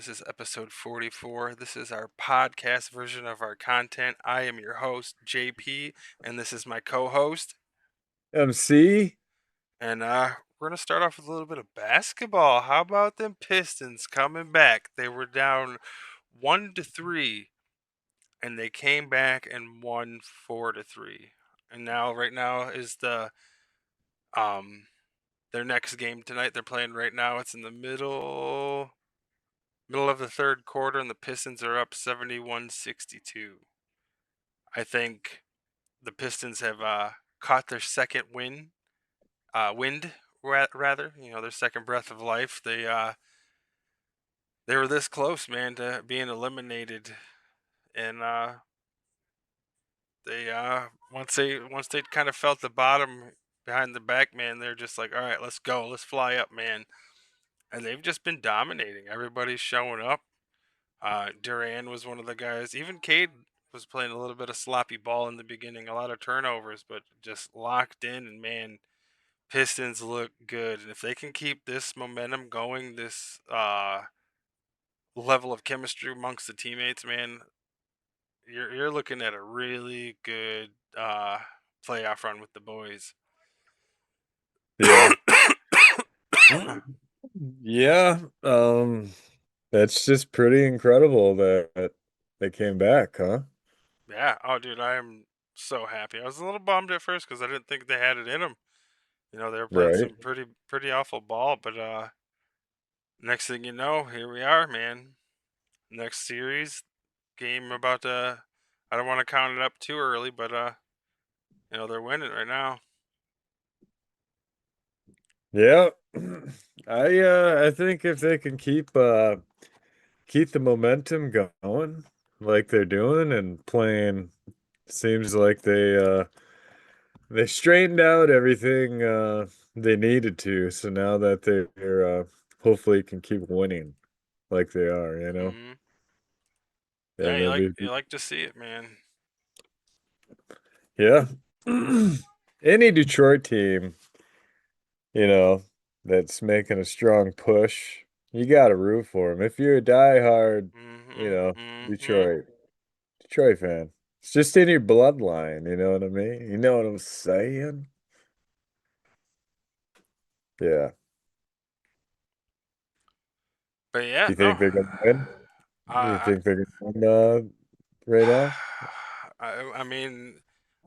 This is episode 44. This is our podcast version of our content. I am your host, JP, and this is my co host. MC? And we're going to start off with a little bit of basketball. How about them Pistons coming back? They were down 1-3, and they came back and won 4-3. And now, right now, is um their next game tonight. They're playing right now. It's in the middle of the third quarter, and the Pistons are up 71-62. I think the Pistons have caught their second wind rather. Their second breath of life. They were this close, man, to being eliminated, and they once they kind of felt the bottom behind the back, man, they're just like, all right, let's go, let's fly up, man, and they've just been dominating. Everybody's showing up. Duran was one of the guys. Even Cade was playing a little bit of sloppy ball in the beginning, a lot of turnovers, but just locked in. And man, Pistons look good. And if they can keep this momentum going, this level of chemistry amongst the teammates, man, you're looking at a really good playoff run with the boys. Yeah. Yeah. That's just pretty incredible that they came back, huh? Yeah. Oh, dude, I am so happy. I was a little bummed at first because I didn't think they had it in them. They were playing Right. some pretty awful ball, but next thing you know, here we are, man. Next series game about to. I don't want to count it up too early, but they're winning right now. Yeah. I think if they can keep the momentum going like they're doing and playing, seems like they straightened out everything they needed to. So now that they're hopefully can keep winning like they are. Hmm. Yeah, Yeah, that'd you be like to see it, man. yeah. Any Detroit team, you know, that's making a strong push, you got to root for them. If you're a diehard, you Hmm. know, Hmm. Detroit, Detroit fan, it's just in your bloodline. You know what I mean? You know what I'm saying? Yeah. But yeah, You no. think they're gonna win? You I, think they're gonna win right now? I mean,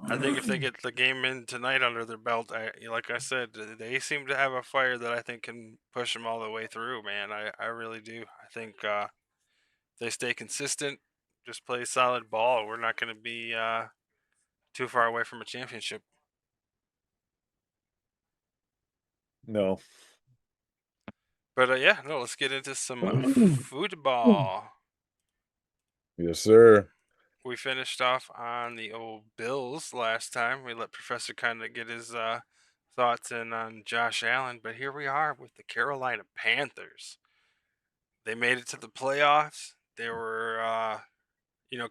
I think if they get the game in tonight under their belt, like I said, they seem to have a fire that I think can push them all the way through, man. I really do. I think they stay consistent, just play solid ball, we're not going to be too far away from a championship. No. But yeah, no, let's get into some football. Yes, sir. We finished off on the old Bills last time. We let Professor kind of get his thoughts in on Josh Allen, but here we are with the Carolina Panthers. They made it to the playoffs. They were,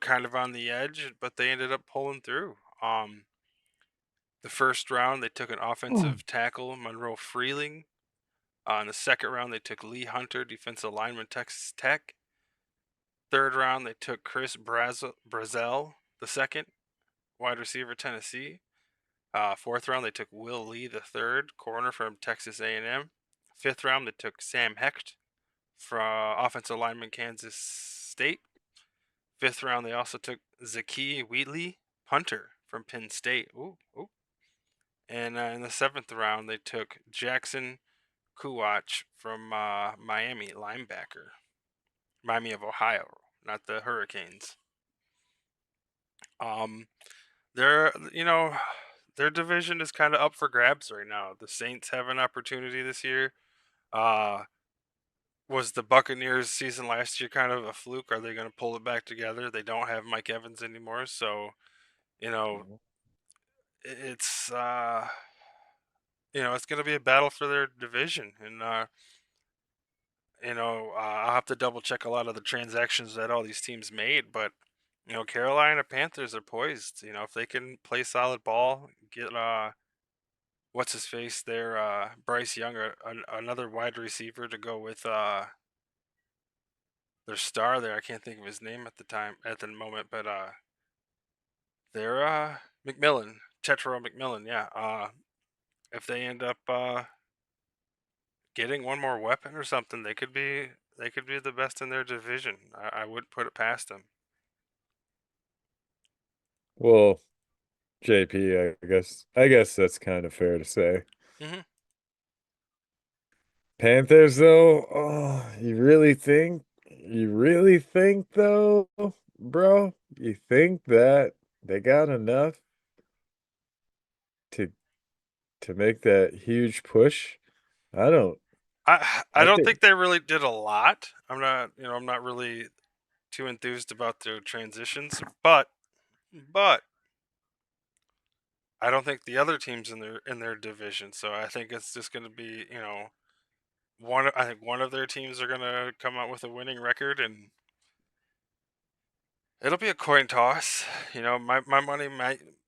kind of on the edge, but they ended up pulling through. The first round, they took an offensive tackle, Monroe Freeling. In the second round, they took Lee Hunter, defensive lineman, Texas Tech. Third round, they took Chris Brazel, the second, wide receiver, Tennessee. Fourth round, they took Will Lee, the third, corner from Texas A&M. Fifth round, they took Sam Hecht, from offensive lineman, Kansas State. Fifth round, they also took Zaki Wheatley, punter from Penn State. Ooh, ooh. And in the seventh round, they took Jackson Kuwach from Miami, linebacker. Miami of Ohio, not the Hurricanes. Um, they're their division is kind of up for grabs right now. The Saints have an opportunity this year. Uh, was the Buccaneers season last year kind of a fluke? Are they going to pull it back together? They don't have Mike Evans anymore, so you know it's it's going to be a battle for their division, and I'll have to double check a lot of the transactions that all these teams made, but Carolina Panthers are poised. If they can play solid ball, get what's his face there, Bryce Young, another wide receiver to go with their star there. I can't think of his name at the moment, but they're McMillan, Tetro McMillan. Yeah. If they end up getting one more weapon or something, they could be the best in their division. I wouldn't put it past them. Well, JP, I guess that's kind of fair to say. Hmm. Panthers though, oh, you really think though, bro? You think that they got enough to to make that huge push? I don't. I I don't think think they really did a lot. I'm not really too enthused about their transitions, but I don't think the other teams in their division. So I think it's just going to be, I think one of their teams are going to come out with a winning record, and it'll be a coin toss. My money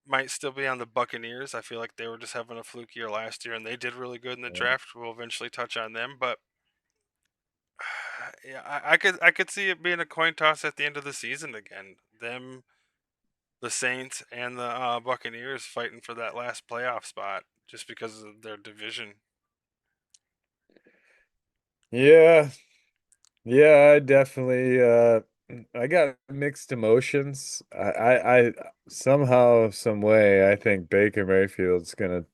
might still be on the Buccaneers. I feel like they were just having a fluke year last year, and they did really good in the draft. We'll eventually touch on them, but yeah, I could see it being a coin toss at the end of the season again. Them, the Saints, and the Buccaneers fighting for that last playoff spot just because of their division. yeah, yeah, I definitely I got mixed emotions. I somehow, some way, I think Baker Mayfield's gonna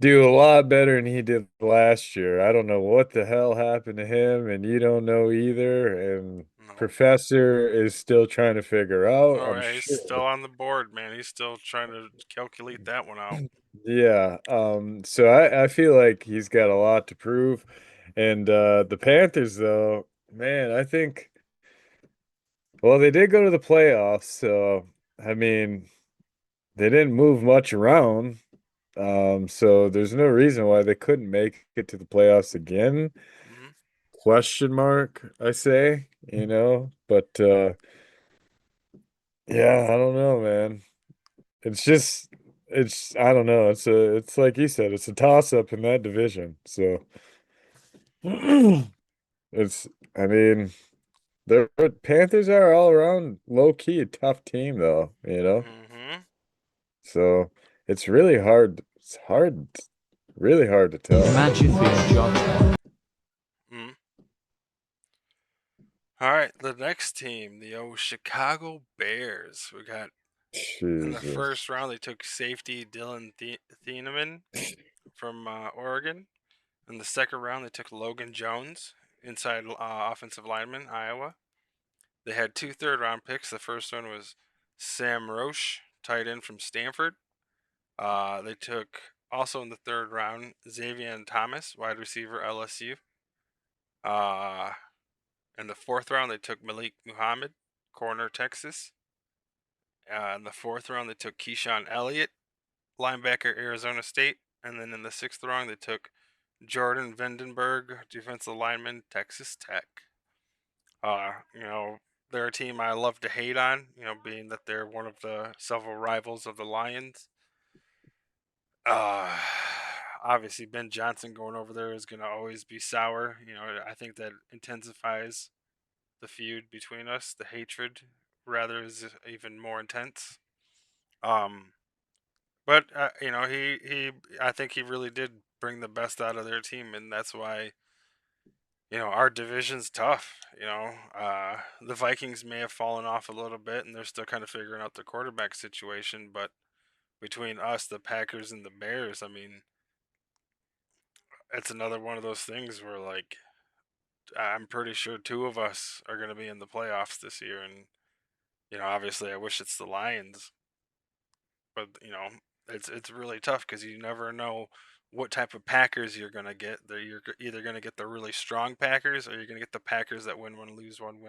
do a lot better than he did last year. I don't know what the hell happened to him, and you don't know either. And No, Professor is still trying to figure out, all I'm right, he's still sure. on the board, man. He's still trying to calculate that one out. Yeah. So I feel like he's got a lot to prove. And the Panthers, though, man, I think, well, they did go to the playoffs, so I mean, they didn't move much around. So there's no reason why they couldn't make it to the playoffs again. Hmm. Question mark, I say, but yeah, I don't know, man. It's just it's I don't know. It's like you said, it's a toss up in that division. So it's I mean, the Panthers are all around low key a tough team though. Hmm. So it's really hard. It's hard, really hard to tell. Imagine being John. Hmm. All right, the next team, the old Chicago Bears. We got in the Jesus. first round they took safety Dylan Thieneman from Oregon. In the second round they took Logan Jones, inside offensive lineman, Iowa. They had two third round picks. The first one was Sam Roche, tight end from Stanford. They took also in the third round Xavier Thomas, wide receiver, LSU. Uh, in the fourth round, they took Malik Muhammad, corner, Texas. In the fourth round, they took Keyshawn Elliott, linebacker, Arizona State. And then in the sixth round, they took Jordan Vandenberg, defensive lineman, Texas Tech. You know, they're a team I love to hate on, being that they're one of the several rivals of the Lions. Uh, Obviously, Ben Johnson going over there is going to always be sour. I think that intensifies the feud between us. The hatred, rather, is even more intense. Um, but I think he really did bring the best out of their team, and that's why our division's tough. The Vikings may have fallen off a little bit, and they're still kind of figuring out their quarterback situation. But between us, the Packers, and the Bears, I mean, it's another one of those things where like I'm pretty sure two of us are going to be in the playoffs this year, and obviously I wish it's the Lions, but it's really tough because you never know what type of Packers you're going to get. You're either going to get the really strong Packers or you're going to get the Packers that win one, lose one.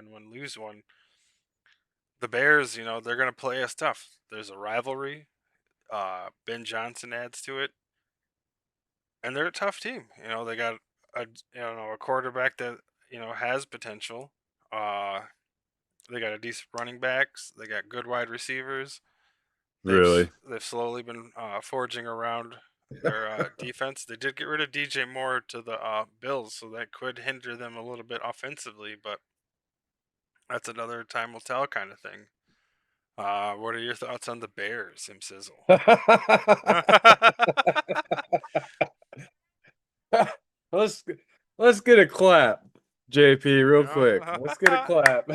The Bears, they're going to play us tough. There's a rivalry. Ben Johnson adds to it, and they're a tough team. They got a quarterback that has potential. Uh, they got a decent running backs. They got good wide receivers. Really? They've slowly been forging around their defense. They did get rid of DJ Moore to the Bills, so that could hinder them a little bit offensively, but that's another time will tell kind of thing. What are your thoughts on the Bears, Sim Sizzle? let's let's get a clap, JP, real quick. Yeah. Let's get a clap.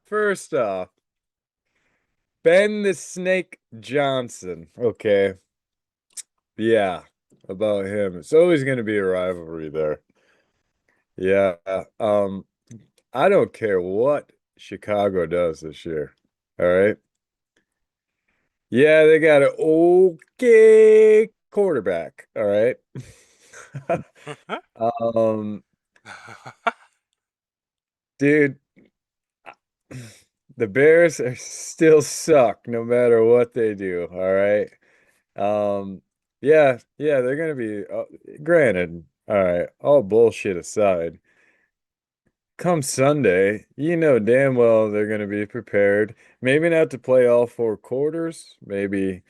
First off, Ben the Snake Johnson. Okay. Yeah, about him. It's always going to be a rivalry there. Yeah. I don't care what Chicago does this year. All right. Yeah, they got an okay quarterback. All right. Um, dude, the Bears are still suck no matter what they do. All right. Um, yeah, they're gonna be. Granted, all right. All bullshit aside, come Sunday, you know damn well they're gonna be prepared. Maybe not to play all four quarters. Maybe,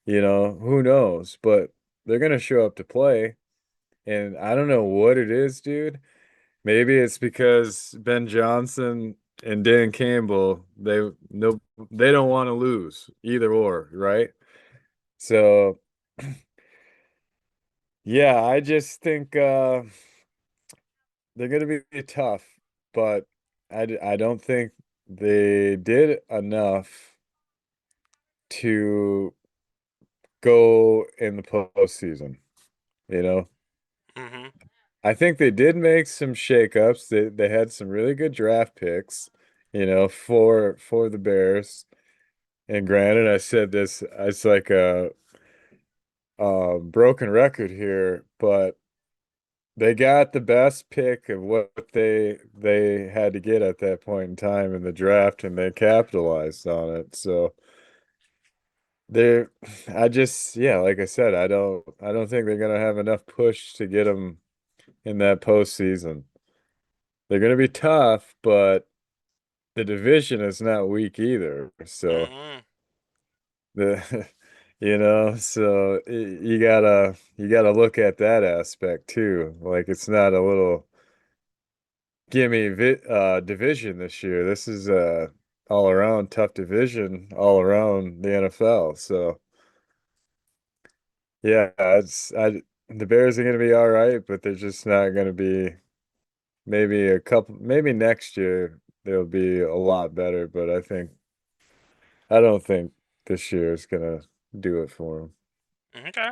who knows? But they're gonna show up to play. And I don't know what it is, dude. Maybe it's because Ben Johnson and Dan Campbell, they don't want to lose either or, right? So yeah, I just think they're gonna be tough, but I don't think they did enough to go in the postseason, you know? hmm I think they did make some shakeups. They had some really good draft picks, for the Bears. And granted, I said this, it's like a broken record here, but they got the best pick of what they had to get at that point in time in the draft, and they capitalized on it. So they're, yeah, like I said, I don't think they're gonna have enough push to get them in that postseason. They're gonna be tough, but the division is not weak either. So hmm the so you gotta look at that aspect too. Like it's not a little gimme division this year. This is a all around tough division all around the NFL. So yeah, the Bears are gonna be all right, but they're just not gonna be. Maybe next year they'll be a lot better, but I don't think this year is gonna do it for them. Okay.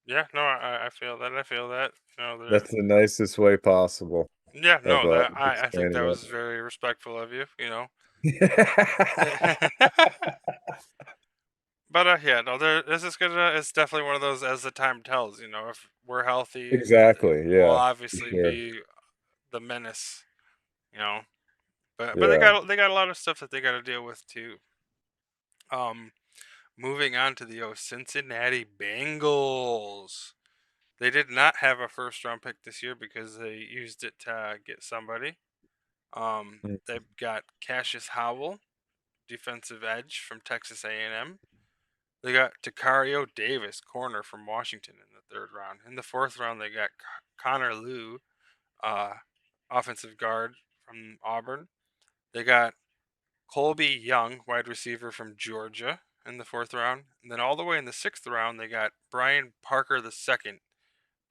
Yeah. No, I feel that. I feel that. You know, they're That's the nicest way possible yeah. of No, that I think that explaining was very respectful of you. You know. it. But yeah, no, this is gonna. It's definitely one of those as the time tells. You know, if we're healthy, Exactly. we'll Yeah, for obviously sure. be the menace. You know, but Yeah. they got a lot of stuff that they got to deal with too. Um, moving on to the Cincinnati Bengals. They did not have a first round pick this year because they used it to get somebody. Mm. They've got Cassius Howell, defensive edge from Texas A&M. They got Takario Davis, corner from Washington in the third round. In the fourth round, they got Connor Liu, uh, offensive guard from Auburn. They got Colby Young, wide receiver from Georgia, in the fourth round. And then all the way in the sixth round, they got Brian Parker II,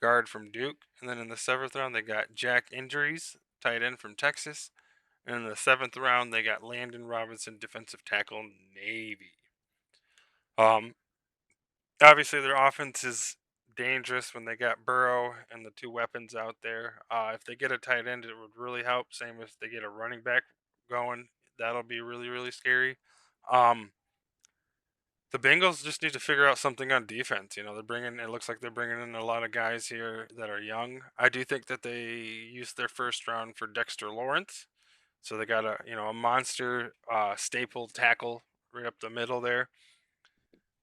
guard from Duke. And then in the seventh round, they got Jack Injuries, tight end from Texas. And in the seventh round, they got Landon Robinson, defensive tackle, Navy. Um, Obviously, their offense is dangerous when they got Burrow and the two weapons out there. If they get a tight end, it would really help. Same if they get a running back going, that'll be really, really scary. Um, the Bengals just need to figure out something on defense. You know, they're bringing. It looks like they're bringing in a lot of guys here that are young. I do think that they used their first round for Dexter Lawrence, so they got a monster staple tackle right up the middle there.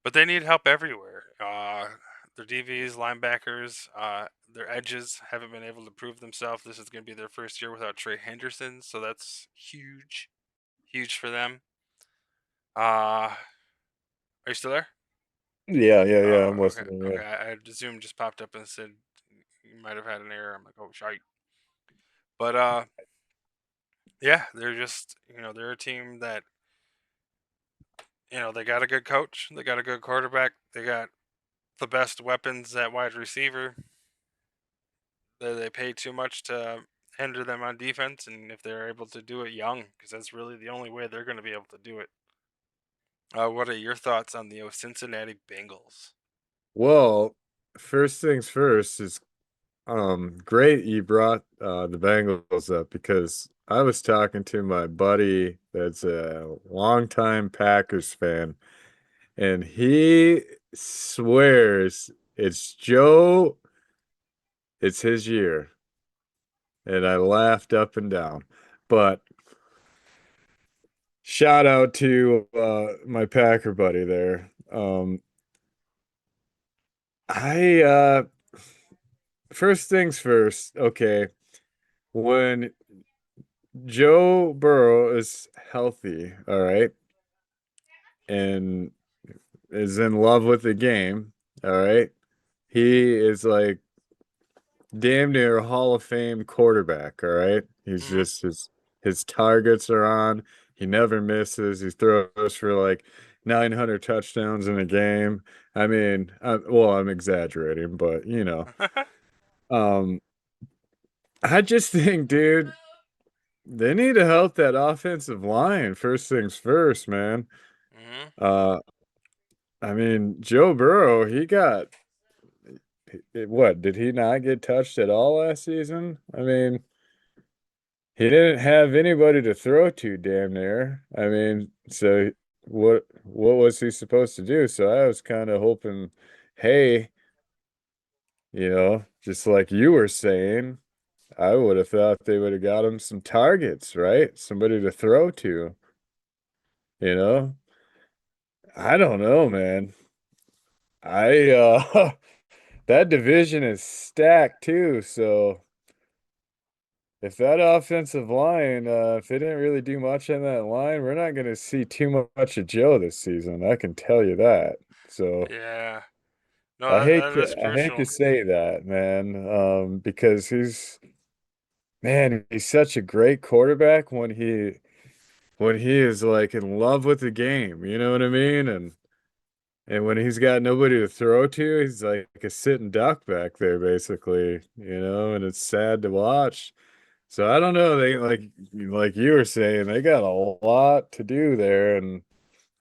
But they need help everywhere. Their DVs, linebackers, their edges haven't been able to prove themselves. This is going to be their first year without Trey Henderson, so that's huge, huge for them. Uh, Are you still there? Yeah, yeah, yeah. I'm Oh, okay, listening. okay. Yeah. Zoom just popped up and said you might have had an error. I'm like, oh, shite. But yeah, they're just they're a team that they got a good coach, they got a good quarterback, they got the best weapons at wide receiver. They pay too much to hinder them on defense, and if they're able to do it young, because that's really the only way they're going to be able to do it. What are your thoughts on the Cincinnati Bengals? Well, first things first is great you brought the Bengals up because I was talking to my buddy that's a longtime Packers fan, and he swears it's his year. And I laughed up and down. But shout out to my Packer buddy there. I First things first, okay. When Joe Burrow is healthy, all right, and is in love with the game, all right, he is like damn near a Hall of Fame quarterback, all right? He's Mm-hmm. just his targets are on. He never misses. He throws for like 900 touchdowns in a game. I mean, well, I'm exaggerating, but um, I just think, dude, they need to help that offensive line. First things first, man. Mm-hmm. Uh, I mean, Joe Burrow, what, did he not get touched at all last season? I mean, he didn't have anybody to throw to, damn near. I mean, so what was he supposed to do? So I was kind of hoping, hey, just like you were saying, I would have thought they would have got him some targets, right? Somebody to throw to, you know? I don't know, man. I that division is stacked too, so if that offensive line, if they didn't really do much on that line, we're not going to see too much of Joe this season. I can tell you that. So Yeah. No, that is I hate to crucial. say that, man, because he's such a great quarterback when he is like in love with the game. You know what I mean? And when he's got nobody to throw to, he's like a sitting duck back there, basically. And it's sad to watch. So I don't know. They like you were saying, they got a lot to do there, and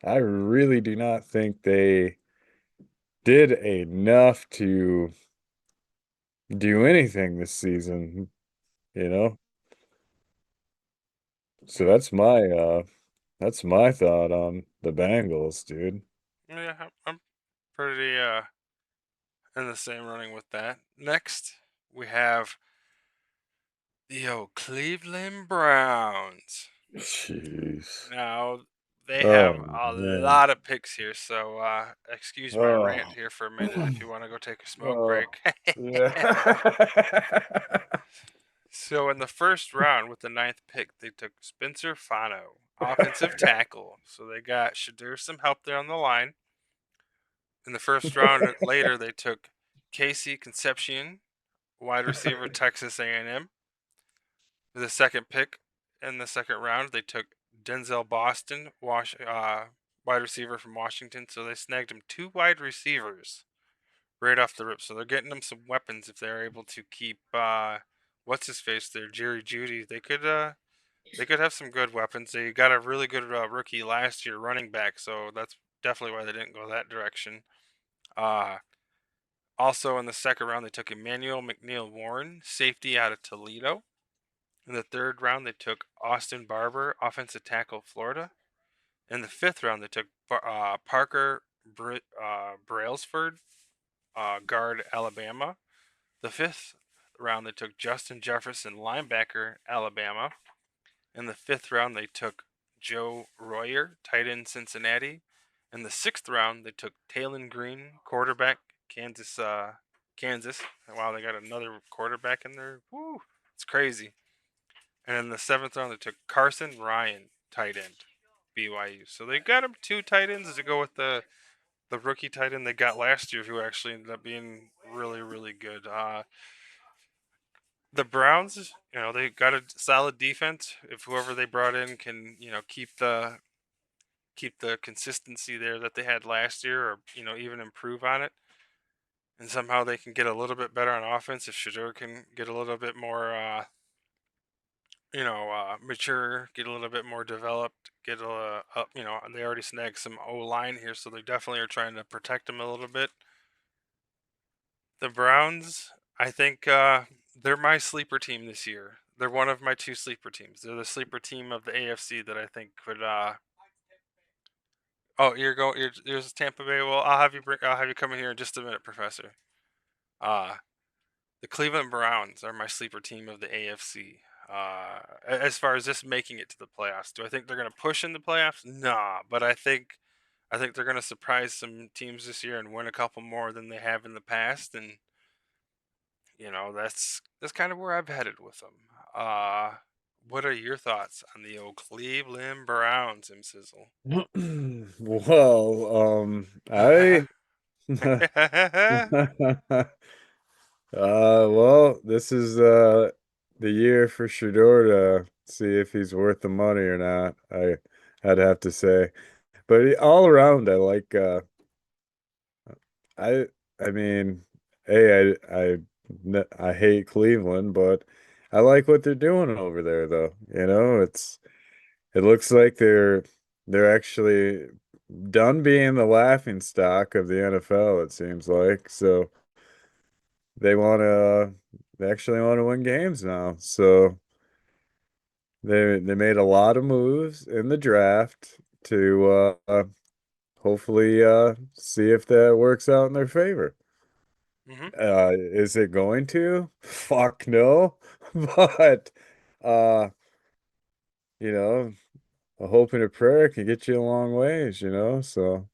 I really do not think they did enough to do anything this season, you know? So Mm. that's my thought on the Bengals, dude. Yeah, I'm pretty in the same running with that. Next, we have the Cleveland Browns. Jeez. Now, they have Oh a man. lot of picks here, so excuse my rant Oh. here for a minute if you want to go take a smoke Oh. break. Yeah. So, in the first round with the ninth pick, they took Spencer Fano, offensive tackle. So, they got Shadur some help there on the line. In the first round later, they took Casey Concepcion, wide receiver, Texas A&M. The second pick in the second round, they took Denzel Boston, wide receiver from Washington. So they snagged him two wide receivers right off the rip. So they're getting him some weapons if they're able to keep what's his face there, Jerry Judy. They could have some good weapons. They got a really good rookie last year, running back. So that's definitely why they didn't go that direction. Uh, Also in the second round, they took Emmanuel McNeil Warren, safety out of Toledo. In the third round, they took Austin Barber, offensive tackle, Florida. In the fifth round, they took Parker Brailsford, guard, Alabama. The fifth round, they took Justin Jefferson, linebacker, Alabama. In the fifth round, they took Joe Royer, tight end, Cincinnati. In the sixth round, they took Talon Green, quarterback, Kansas. Kansas. Wow, they got another quarterback in there. Woo, it's crazy. And in the seventh round, they took Carson Ryan, tight end, BYU. So they got him two tight ends to go with the the rookie tight end they got last year, who actually ended up being really, really good. The Browns, they got a solid defense. If whoever they brought in can, keep the consistency there that they had last year, or even improve on it, and somehow they can get a little bit better on offense. If Shador can get a little bit more, mature, get a little bit more developed, get a up. They already snagged some O line here, so they definitely are trying to protect him a little bit. The Browns, I think they're my sleeper team this year. They're one of my two sleeper teams. They're the sleeper team of the AFC that I think could. Oh, you're going. You're Tampa Bay. Well, I'll have you come in here in just a minute, Professor. Uh the Cleveland Browns are my sleeper team of the AFC. As far as just making it to the playoffs, do I think they're going to push in the playoffs? Nah, but I think they're going to surprise some teams this year and win a couple more than they have in the past, and that's kind of where I've headed with them. Uh, what are your thoughts on the old Cleveland Browns, M Sizzle? Well, I well, this is the year for Shador to see if he's worth the money or not. I'd have to say, but all around, I I mean, hey, I hate Cleveland, but I like what they're doing over there, though. It looks like they're actually done being the laughing stock of the NFL, it seems like. So they want to they actually want to win games now. So they made a lot of moves in the draft to hopefully see if that works out in their favor. hmm Is it going to? Fuck no. But uh, you know, a hope and a prayer can get you a long ways. So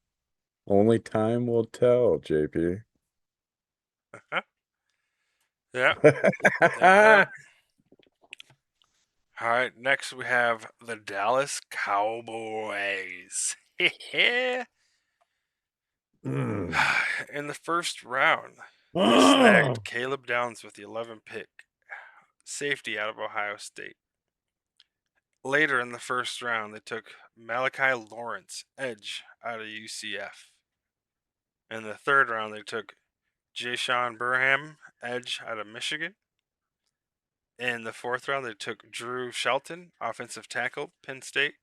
only time will tell, JP. Yeah. Yep. Yep. All right. Next, we have the Dallas Cowboys. Mm. In the first round, they snagged Caleb Downs with the 11th pick, safety out of Ohio State. Later in the first round, they took Malachi Lawrence, edge out of UCF. In the third round, they took Jayshon Burham, edge out of Michigan. In the fourth round, they took Drew Shelton, offensive tackle, Penn State.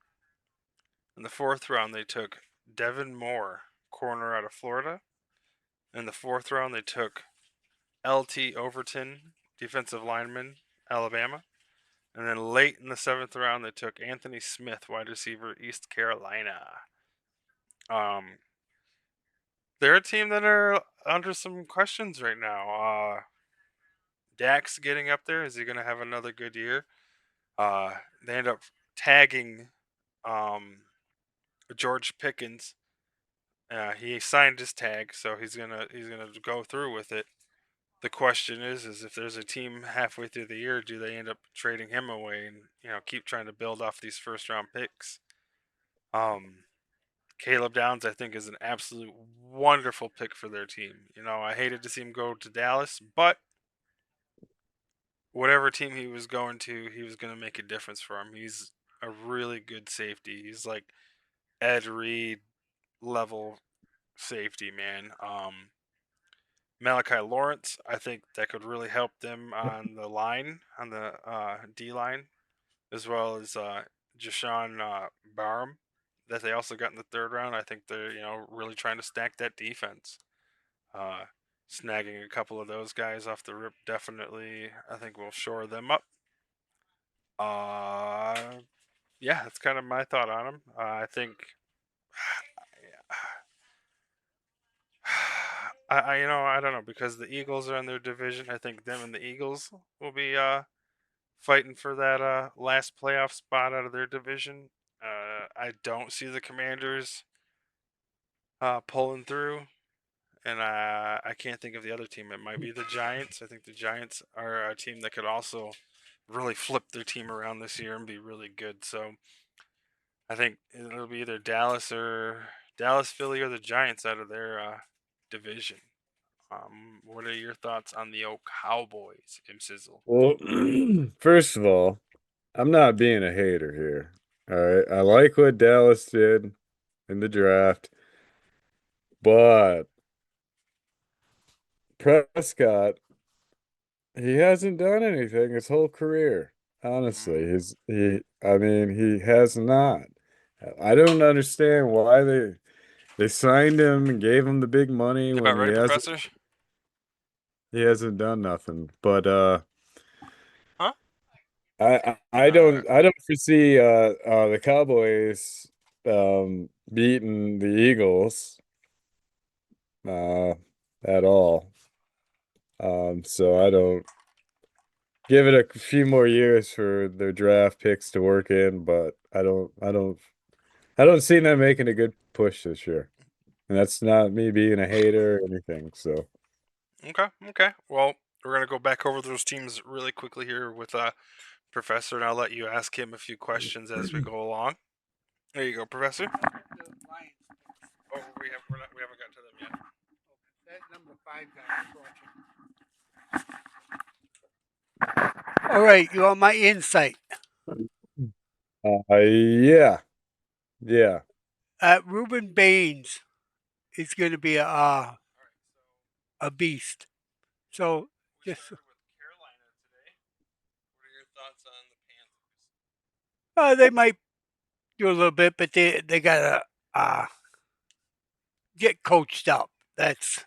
In the fourth round, they took Devin Moore, corner out of Florida. In the fourth round, they took L.T. Overton, defensive lineman, Alabama. And then late in the seventh round, they took Anthony Smith, wide receiver, East Carolina. Um, they're a team that are under some questions right now. Dak's getting up there. Is he going to have another good year? They end up tagging um, George Pickens. He signed his tag, so he's gonna go through with it. The question is if there's a team halfway through the year, do they end up trading him away and keep trying to build off these first round picks? Um, Caleb Downs, I think, is an absolute wonderful pick for their team. I hated to see him go to Dallas, but whatever team he was going to, he was going to make a difference for him. He's a really good safety. He's like Ed Reed level safety, man. Malachi Lawrence, I think that could really help them on the line, on the D line, as well as Jashawn Barham that they also got in the third round. I think they're really trying to stack that defense. Uh, Snagging a couple of those guys off the rip definitely, I think, will shore them up. Uh, yeah, that's kind of my thought on them. I think, I don't know, because the Eagles are in their division. I think them and the Eagles will be fighting for that last playoff spot out of their division. I don't see the Commanders pulling through, and I can't think of the other team. It might be the Giants. I think the Giants are a team that could also really flip their team around this year and be really good. So I think it'll be either Dallas or Dallas, Philly, or the Giants out of their division. What are your thoughts on the old Cowboys, M Sizzle? Well, first of all, I'm not being a hater here. All right. I like what Dallas did in the draft, but Prescott, he hasn't done anything his whole career. Honestly, Mm. I mean, he has not. I don't understand why they signed him and gave him the big money You when about right, Professor? he hasn't done nothing. But Huh? Uh, I don't foresee the Cowboys beating the Eagles uh at all. So I don't give it a few more years for their draft picks to work in, but I don't see them making a good push this year. And that's not me being a hater or anything. So okay, okay. Well, we're gonna go back over those teams really quickly here with Professor, and I'll let you ask him a few questions as we go along. There you go, Professor. Oh, we haven't got to them yet. That number 5 guy is watching. All right, you want my insight? yeah, yeah. Ruben Baines is going to be All right, so a beast. So we just started with Carolina today. What are your thoughts on the Panthers? they might do a little bit, but they got to get coached up. That's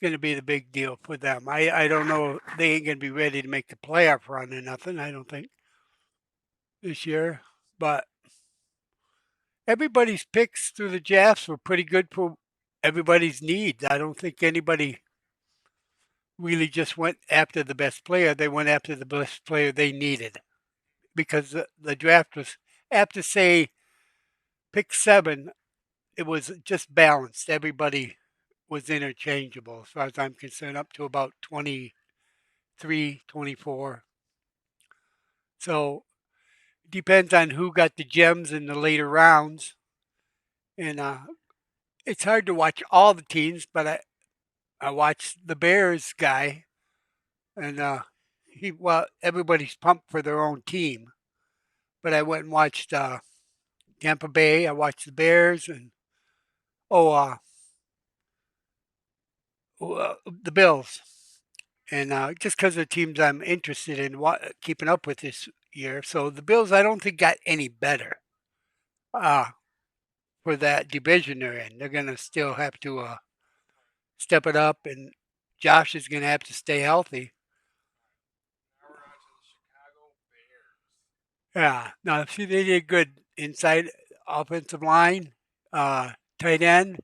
going to be the big deal for them. I don't know. They ain't going to be ready to make the playoff run or nothing. I don't think this year, but everybody's picks through the drafts were pretty good for everybody's needs. I don't think anybody really just went after the best player. They went after the best player they needed because the draft was, after say pick 7, it was just balanced. Everybody was interchangeable as far as I'm concerned, up to about 23, 24. So it depends on who got the gems in the later rounds. And it's hard to watch all the teams, but I watched the Bears guy, and well, everybody's pumped for their own team. But I went and watched Tampa Bay. I watched the Bears and oh, the Bills, and just because of the teams I'm interested in keeping up with this year. So the Bills, I don't think got any better uh, for that division they're in. They're gonna still have to step it up, and Josh is gonna have to stay healthy. Now we're on to the Chicago Bears. Yeah, no, see, they did good inside offensive line, tight end.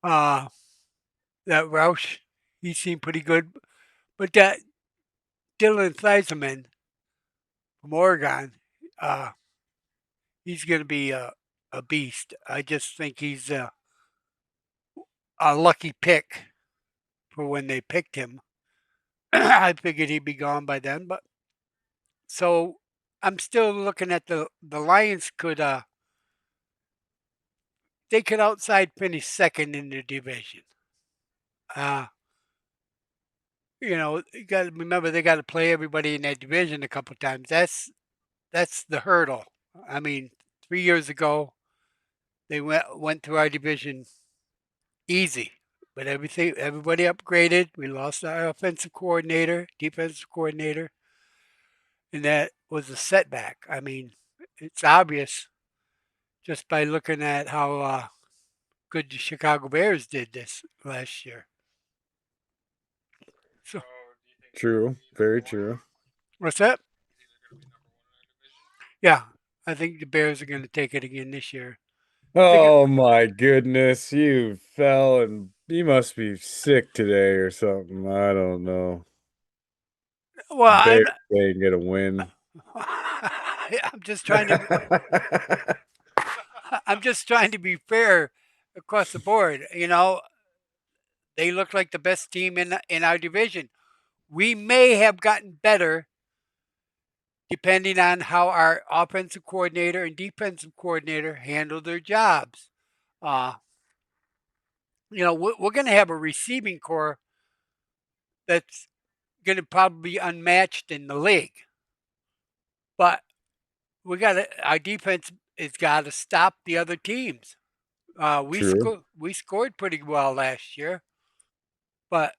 Uh, that Roush, he seemed pretty good. But that Dylan Theismann from Oregon, uh, he's going to be a beast. I just think he's a lucky pick for when they picked him. I figured he'd be gone by then, but so I'm still looking at the Lions could they could outside finish second in the division. Uh, you got to remember they got to play everybody in that division a couple times. That's the hurdle. I mean, 3 years ago they went through our division easy, but everybody upgraded. We lost our offensive coordinator, defensive coordinator, and that was a setback. I mean, it's obvious just by looking at how good the Chicago Bears did this last year. So, So do you think they're going True, to be number very one? true. what's that? You think they're going to be number one in our division? Yeah, I think the Bears are going to take it again this year. They get Oh my goodness, you fell and you must be sick today or something. I don't know. well. Bears ain't gonna win. I'm just trying to. I'm just trying to be fair across the board. They look like the best team in our division. We may have gotten better depending on how our offensive coordinator and defensive coordinator handle their jobs. Uh, we're going to have a receiving core that's going to probably be unmatched in the league, but our defense has got to stop the other teams. True. We scored pretty well last year, but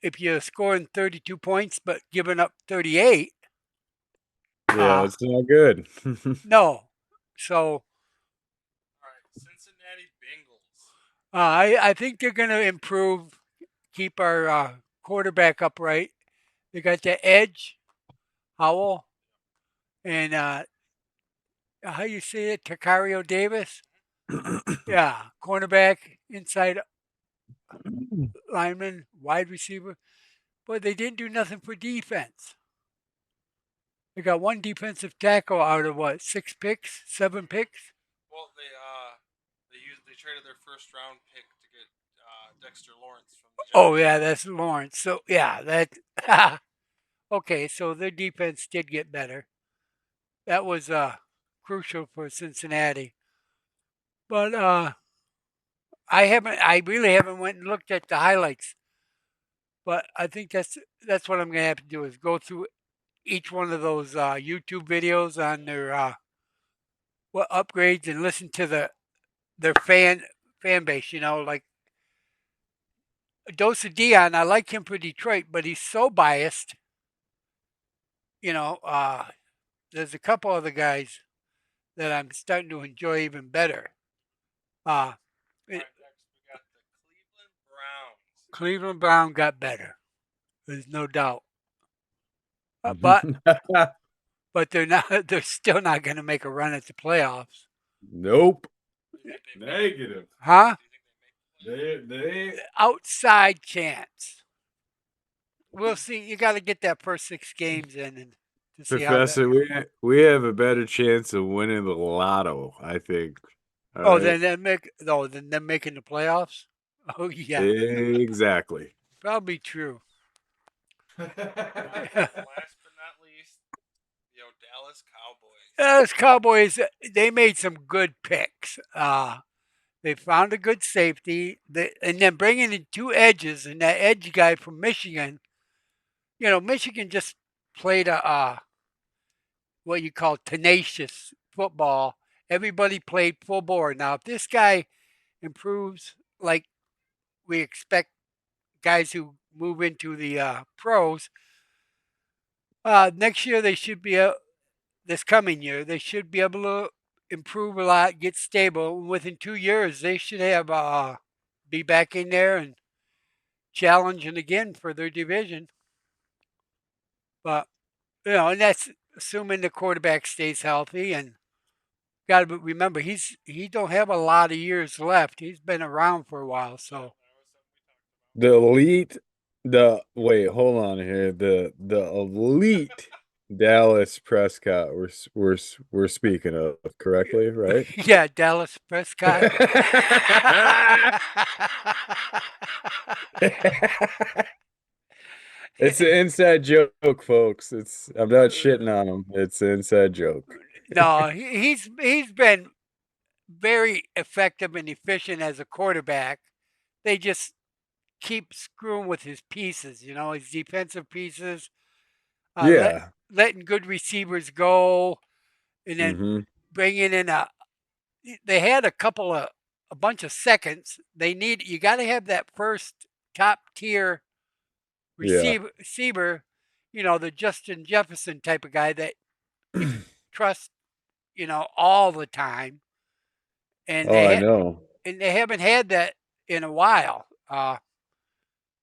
if you're scoring 32 points but giving up 38, Yeah, uh, it's not good. no. So All right, Cincinnati Bengals. I think they're going to improve, keep our quarterback upright. They got the edge, Howell, and how you say it, Takario Davis. Yeah, cornerback, inside lineman, wide receiver. But they didn't do nothing for defense. They got one defensive tackle out of what, 6 picks, 7 picks? Well, they traded their first round pick to get Dexter Lawrence from the Oh Giants. yeah, that's Lawrence. So yeah, that okay. So their defense did get better. That was crucial for Cincinnati. But I really haven't went and looked at the highlights. But I think that's what I'm gonna have to do is go through each one of those YouTube videos on their what upgrades and listen to their fan base. Like Dosa Dion, I like him for Detroit, but he's so biased. You know, there's a couple other guys that I'm starting to enjoy even better. Uh, All it, right, next we got the Cleveland Browns. Cleveland Brown got better. There's no doubt. But they're not. They're still not going to make a run at the playoffs, Nope. Do you think they make? Negative. huh? Do you think they make the playoffs? They Outside chance. We'll see. You got to get that first 6 games in and to see how that. Professor, we have a better chance of winning the lotto, I think. All Oh, right. then they're making the playoffs. Oh yeah, Exactly. probably true. And last but not least, Dallas Cowboys. Those Cowboys, they made some good picks. They found a good safety, and then bringing in 2 edges and that edge guy from Michigan. Michigan just played a what you call tenacious football. Everybody played full bore. Now, if this guy improves like we expect guys who move into the pros, next year they should be this coming year they should be able to improve a lot, get stable. Within 2 years, they should have be back in there and challenging again for their division. But and that's assuming the quarterback stays healthy. And got to remember, he don't have a lot of years left. He's been around for a while, so The elite, the wait, hold on here. The elite Dallas Prescott we're speaking of correctly, right? yeah, Dallas Prescott. It's an inside joke, folks. I'm not shitting on him. It's an inside joke. No, he's been very effective and efficient as a quarterback. They just keep screwing with his pieces, his defensive pieces, Yeah. letting good receivers go, and then Mm-hmm. bringing in They had a bunch of seconds. You got to have that first top tier Yeah. receiver, the Justin Jefferson type of guy that you trust, all the time, and Oh, I know. they haven't had that in a while.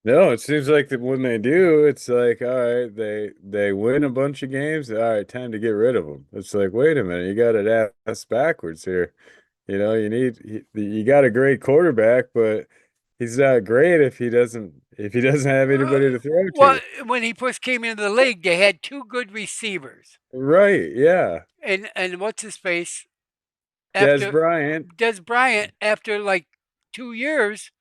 No, it seems like that when they do, it's like, all right, they win a bunch of games. All right, time to get rid of them. It's like, wait a minute, you got it ass backwards here. You got a great quarterback, but he's not great if he doesn't have Uh, anybody to throw well, to. when he first came into the league, they had 2 good receivers, Right? Yeah. and what's his face Des after Bryant. Des Bryant, after like 2 years,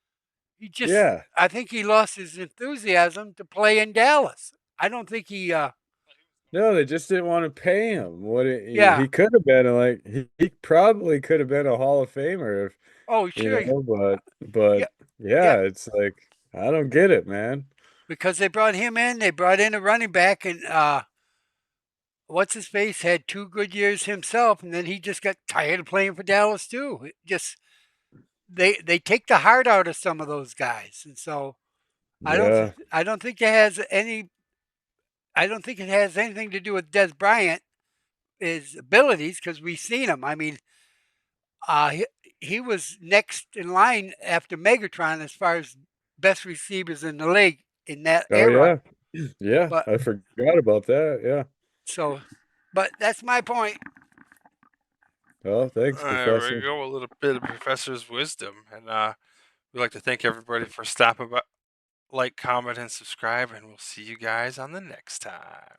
Yeah. I think he lost his enthusiasm to play in Dallas. I don't think he No, they just didn't want to pay him. Yeah. He could have been like he probably could have been a Hall of Famer if Oh, you sure. know, Yeah. but Yeah. yeah, it's like I don't get it, man. Because they brought him in, they brought in a running back, and what's his face had 2 good years himself, and then he just got tired of playing for Dallas too. It just they take the heart out of some of those guys, and so Yeah. I don't think it has any. I don't think it has anything to do with Des Bryant his abilities because we've seen him. I mean, uh, he, he was next in line after Megatron as far as best receivers in the league in that Oh era. yeah. Yeah, But I forgot about that. Yeah. so, but that's my point. Oh, thanks, There we Professor. go, a little bit of Professor's wisdom, and we'd like to thank everybody for stopping by. Like, comment, and subscribe, and we'll see you guys on the next time.